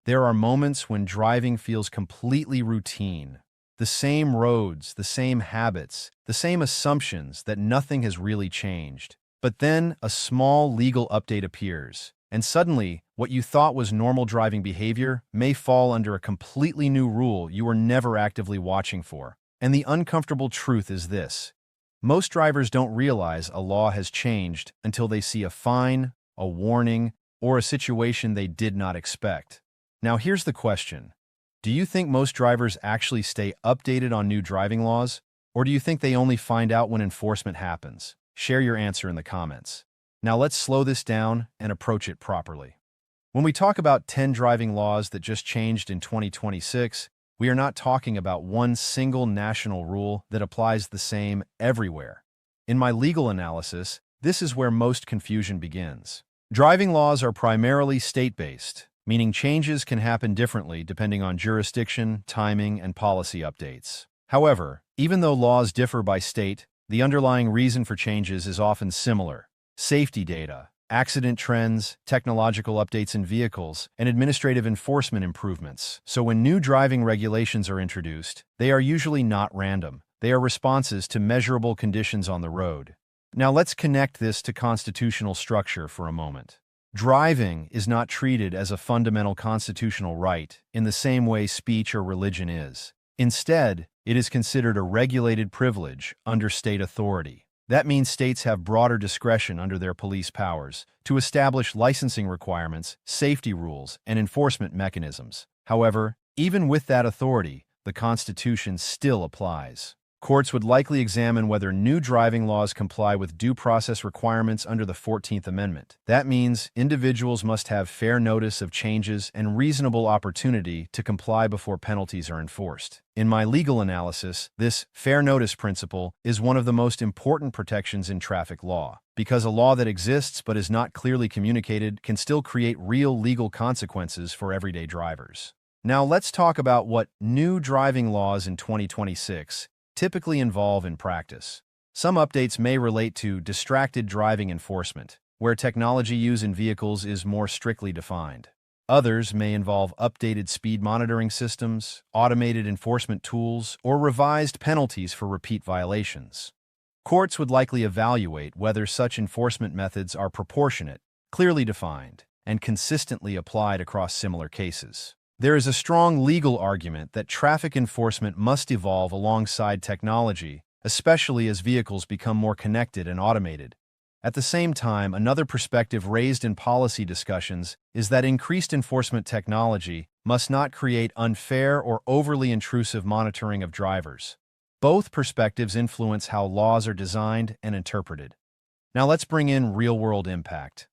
There are moments when driving feels completely routine. The same roads, the same habits, the same assumptions that nothing has really changed. But then a small legal update appears, and suddenly what you thought was normal driving behavior may fall under a completely new rule you were never actively watching for. And the uncomfortable truth is this: most drivers don't realize a law has changed until they see a fine, a warning, or a situation they did not expect. Now here's the question. Do you think most drivers actually stay updated on new driving laws, or do you think they only find out when enforcement happens? Share your answer in the comments. Now let's slow this down and approach it properly. When we talk about 10 driving laws that just changed in 2026, we are not talking about one single national rule that applies the same everywhere. In my legal analysis, this is where most confusion begins. Driving laws are primarily state-based, meaning changes can happen differently depending on jurisdiction, timing, and policy updates. However, even though laws differ by state, the underlying reason for changes is often similar: safety data, accident trends, technological updates in vehicles, and administrative enforcement improvements. So when new driving regulations are introduced, they are usually not random. They are responses to measurable conditions on the road. Now let's connect this to constitutional structure for a moment. Driving is not treated as a fundamental constitutional right in the same way speech or religion is. Instead, it is considered a regulated privilege under state authority. That means states have broader discretion under their police powers to establish licensing requirements, safety rules, and enforcement mechanisms. However, even with that authority, the Constitution still applies. Courts would likely examine whether new driving laws comply with due process requirements under the 14th Amendment. That means individuals must have fair notice of changes and reasonable opportunity to comply before penalties are enforced. In my legal analysis, this fair notice principle is one of the most important protections in traffic law, because a law that exists but is not clearly communicated can still create real legal consequences for everyday drivers. Now let's talk about what new driving laws in 2026 typically involve in practice. Some updates may relate to distracted driving enforcement, where technology used in vehicles is more strictly defined. Others may involve updated speed monitoring systems, automated enforcement tools, or revised penalties for repeat violations. Courts would likely evaluate whether such enforcement methods are proportionate, clearly defined, and consistently applied across similar cases. There is a strong legal argument that traffic enforcement must evolve alongside technology, especially as vehicles become more connected and automated. At the same time, another perspective raised in policy discussions is that increased enforcement technology must not create unfair or overly intrusive monitoring of drivers. Both perspectives influence how laws are designed and interpreted. Now let's bring in real-world impact.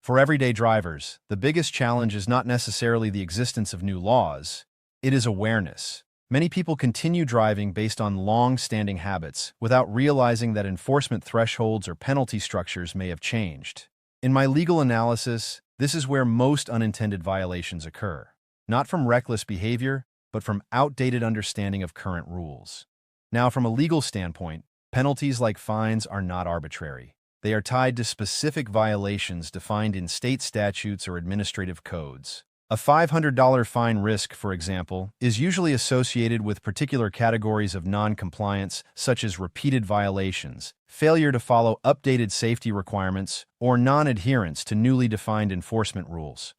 For everyday drivers, the biggest challenge is not necessarily the existence of new laws, it is awareness. Many people continue driving based on long-standing habits without realizing that enforcement thresholds or penalty structures may have changed. In my legal analysis, this is where most unintended violations occur, not from reckless behavior, but from outdated understanding of current rules. Now, from a legal standpoint, penalties like fines are not arbitrary. They are tied to specific violations defined in state statutes or administrative codes. A $500 fine risk, for example, is usually associated with particular categories of non-compliance, such as repeated violations, failure to follow updated safety requirements, or non-adherence to newly defined enforcement rules.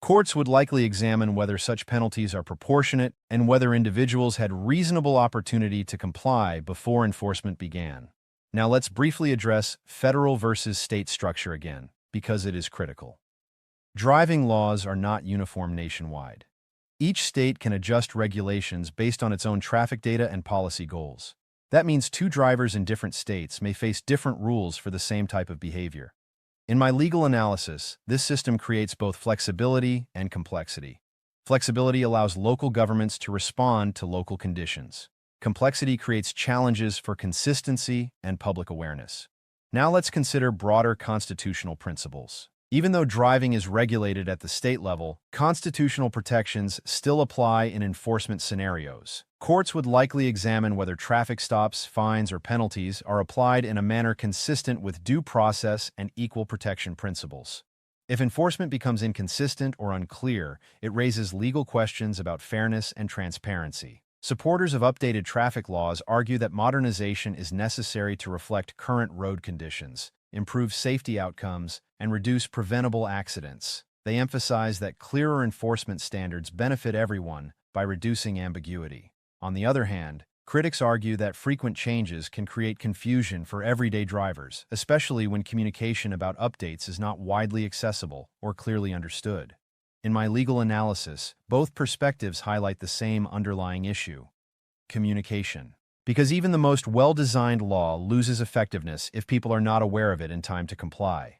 Courts would likely examine whether such penalties are proportionate and whether individuals had reasonable opportunity to comply before enforcement began. Now let's briefly address federal versus state structure again, because it is critical. Driving laws are not uniform nationwide. Each state can adjust regulations based on its own traffic data and policy goals. That means two drivers in different states may face different rules for the same type of behavior. In my legal analysis, this system creates both flexibility and complexity. Flexibility allows local governments to respond to local conditions. Complexity creates challenges for consistency and public awareness. Now let's consider broader constitutional principles. Even though driving is regulated at the state level, constitutional protections still apply in enforcement scenarios. Courts would likely examine whether traffic stops, fines, or penalties are applied in a manner consistent with due process and equal protection principles. If enforcement becomes inconsistent or unclear, it raises legal questions about fairness and transparency. Supporters of updated traffic laws argue that modernization is necessary to reflect current road conditions, improve safety outcomes, and reduce preventable accidents. They emphasize that clearer enforcement standards benefit everyone by reducing ambiguity. On the other hand, critics argue that frequent changes can create confusion for everyday drivers, especially when communication about updates is not widely accessible or clearly understood. In my legal analysis, both perspectives highlight the same underlying issue: communication. Because even the most well-designed law loses effectiveness if people are not aware of it in time to comply.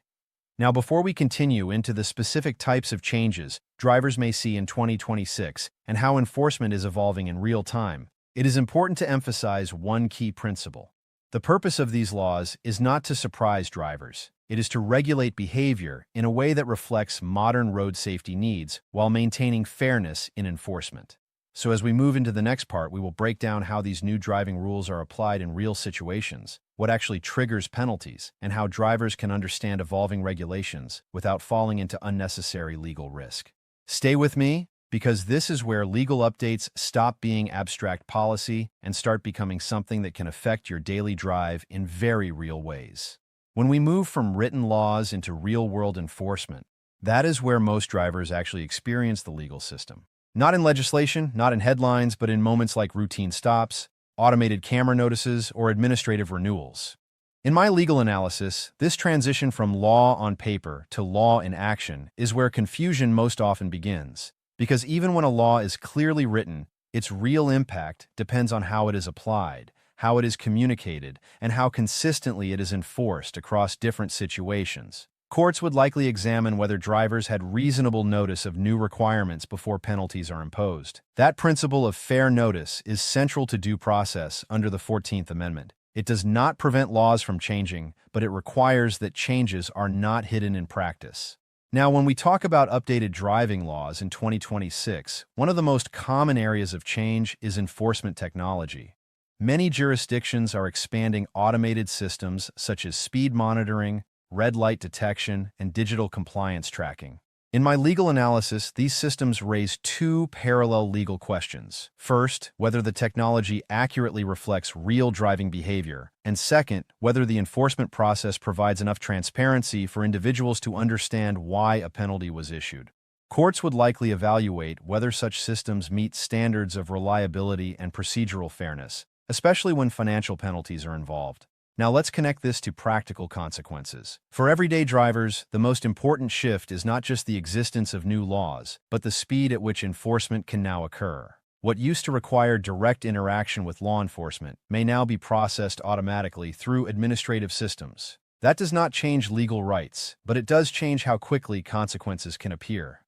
Now, before we continue into the specific types of changes drivers may see in 2026 and how enforcement is evolving in real time, it is important to emphasize one key principle. The purpose of these laws is not to surprise drivers. It is to regulate behavior in a way that reflects modern road safety needs while maintaining fairness in enforcement. So as we move into the next part, we will break down how these new driving rules are applied in real situations, what actually triggers penalties, and how drivers can understand evolving regulations without falling into unnecessary legal risk. Stay with me, because this is where legal updates stop being abstract policy and start becoming something that can affect your daily drive in very real ways. When we move from written laws into real-world enforcement, that is where most drivers actually experience the legal system. Not in legislation, not in headlines, but in moments like routine stops, automated camera notices, or administrative renewals. In my legal analysis, this transition from law on paper to law in action is where confusion most often begins. Because even when a law is clearly written, its real impact depends on how it is applied, how it is communicated, and how consistently it is enforced across different situations. Courts would likely examine whether drivers had reasonable notice of new requirements before penalties are imposed. That principle of fair notice is central to due process under the 14th Amendment. It does not prevent laws from changing, but it requires that changes are not hidden in practice. Now, when we talk about updated driving laws in 2026, one of the most common areas of change is enforcement technology. Many jurisdictions are expanding automated systems such as speed monitoring, red light detection, and digital compliance tracking. In my legal analysis, these systems raise two parallel legal questions. First, whether the technology accurately reflects real driving behavior, and second, whether the enforcement process provides enough transparency for individuals to understand why a penalty was issued. Courts would likely evaluate whether such systems meet standards of reliability and procedural fairness, especially when financial penalties are involved. Now let's connect this to practical consequences. For everyday drivers, the most important shift is not just the existence of new laws, but the speed at which enforcement can now occur. What used to require direct interaction with law enforcement may now be processed automatically through administrative systems. That does not change legal rights, but it does change how quickly consequences can appear.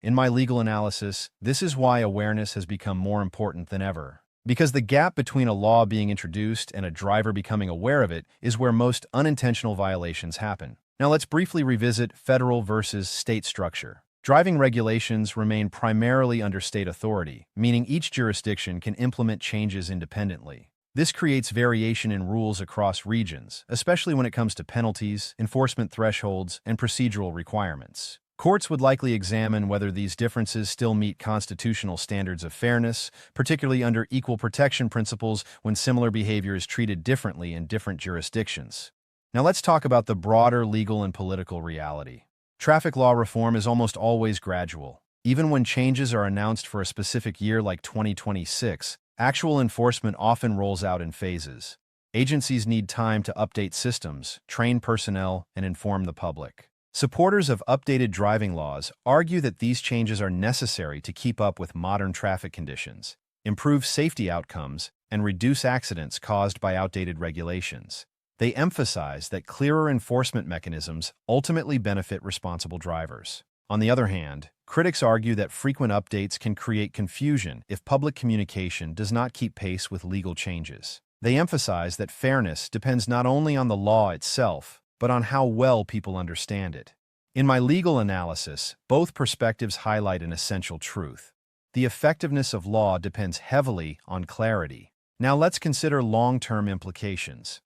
In my legal analysis, this is why awareness has become more important than ever. Because the gap between a law being introduced and a driver becoming aware of it is where most unintentional violations happen. Now let's briefly revisit federal versus state structure. Driving regulations remain primarily under state authority, meaning each jurisdiction can implement changes independently. This creates variation in rules across regions, especially when it comes to penalties, enforcement thresholds, and procedural requirements. Courts would likely examine whether these differences still meet constitutional standards of fairness, particularly under equal protection principles when similar behavior is treated differently in different jurisdictions. Now let's talk about the broader legal and political reality. Traffic law reform is almost always gradual. Even when changes are announced for a specific year like 2026, actual enforcement often rolls out in phases. Agencies need time to update systems, train personnel, and inform the public. Supporters of updated driving laws argue that these changes are necessary to keep up with modern traffic conditions, improve safety outcomes, and reduce accidents caused by outdated regulations. They emphasize that clearer enforcement mechanisms ultimately benefit responsible drivers. On the other hand, critics argue that frequent updates can create confusion if public communication does not keep pace with legal changes. They emphasize that fairness depends not only on the law itself, but on how well people understand it. In my legal analysis, both perspectives highlight an essential truth. The effectiveness of law depends heavily on clarity. Now let's consider long-term implications.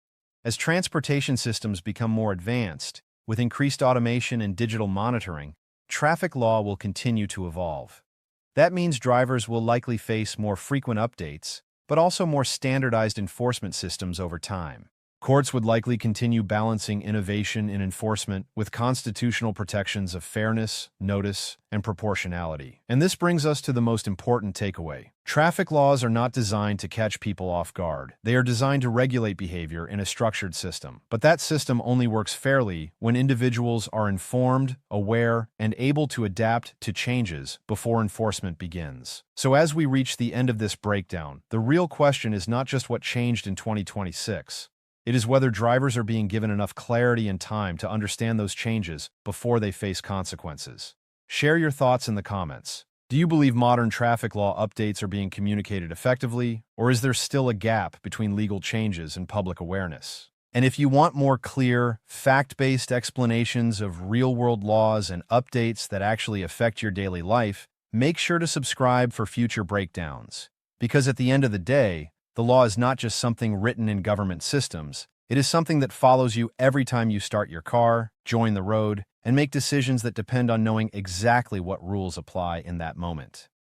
As transportation systems become more advanced, With increased automation and digital monitoring, traffic law will continue to evolve. That means drivers will likely face more frequent updates, but also more standardized enforcement systems over time. Courts would likely continue balancing innovation in enforcement with constitutional protections of fairness, notice, and proportionality. And this brings us to the most important takeaway. Traffic laws are not designed to catch people off guard. They are designed to regulate behavior in a structured system. But that system only works fairly when individuals are informed, aware, and able to adapt to changes before enforcement begins. So as we reach the end of this breakdown, the real question is not just what changed in 2026. It is whether drivers are being given enough clarity and time to understand those changes before they face consequences. Share your thoughts in the comments. Do you believe modern traffic law updates are being communicated effectively, or is there still a gap between legal changes and public awareness? And if you want more clear, fact-based explanations of real-world laws and updates that actually affect your daily life, make sure to subscribe for future breakdowns. Because at the end of the day, the law is not just something written in government systems. It is something that follows you every time you start your car, join the road, and make decisions that depend on knowing exactly what rules apply in that moment.